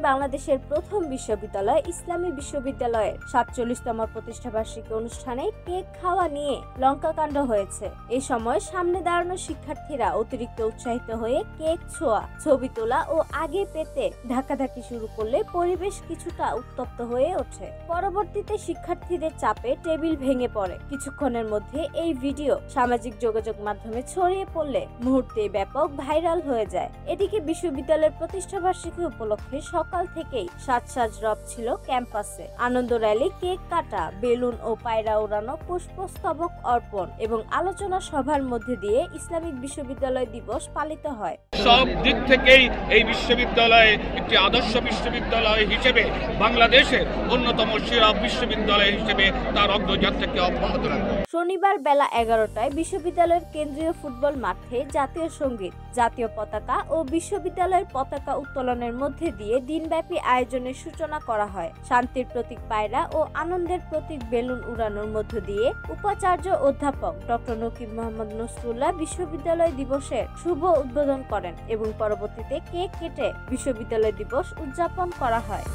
বাংলাদেশের প্রথম বিশ্ববিদ্যালয় ইসলামী বিশ্ববিদ্যালয়ের ৪৭তম প্রতিষ্ঠাবার্ষিকী অনুষ্ঠানে কেক খাওয়া নিয়ে লঙ্কাকাণ্ড হয়েছে। এই সময় সামনে দাঁড়ানো শিক্ষার্থীরা অতিরিক্ত উৎসাহিত হয়ে কেক ছোঁয়া, ছবি তোলা ও আগে পেতে ধাক্কাধাক্কি শুরু করলে পরিবেশ কিছুটা উত্তপ্ত হয়ে ওঠে। পরবর্তীতে শিক্ষার্থীদের চাপে টেবিল ভেঙে পড়ে। কিছুক্ষণের মধ্যে এই ভিডিও সামাজিক যোগাযোগ মাধ্যমে ছড়িয়ে পড়লে মুহূর্তেই ব্যাপক ভাইরাল হয়ে যায়। এদিকে বিশ্ববিদ্যালয়ের প্রতিষ্ঠাবার্ষিকী উপলক্ষে সকাল থেকেই সাজ রব ছিল ক্যাম্পাসে। আনন্দ র্যালি, কেক কাটা, বেলুন ও পায়রা উড়ানো, পুষ্পস্তবক অর্পণ এবং আলোচনা সভার মধ্যে দিয়ে ইসলামিক বিশ্ববিদ্যালয় দিবস পালিত হয়। সব দিক থেকেই এই বিশ্ববিদ্যালয় একটি আদর্শ বিশ্ববিদ্যালয় হিসেবে বাংলাদেশের অন্যতম সেরা বিশ্ববিদ্যালয় হিসেবে তার অগ্রযাত্রাকে অব্যাহত রাখবে। শনিবার বেলা 11টায় বিশ্ববিদ্যালয়ের কেন্দ্রীয় ফুটবল মাঠে জাতীয় সঙ্গীত, জাতীয় পতাকা ও বিশ্ববিদ্যালয়ের পতাকা উত্তোলনের মধ্যে দিয়ে দিনব্যাপী আয়োজনের সূচনা করা হয়। শান্তির প্রতীক পায়রা ও আনন্দের প্রতীক বেলুন উড়ানোর মধ্য দিয়ে উপাচার্য অধ্যাপক ডক্টর নকিব মোহাম্মদ নসরুল্লাহ বিশ্ববিদ্যালয় দিবসের শুভ উদ্বোধন করেন এবং পরবর্তীতে কেক কেটে বিশ্ববিদ্যালয় দিবস উদযাপন করা হয়।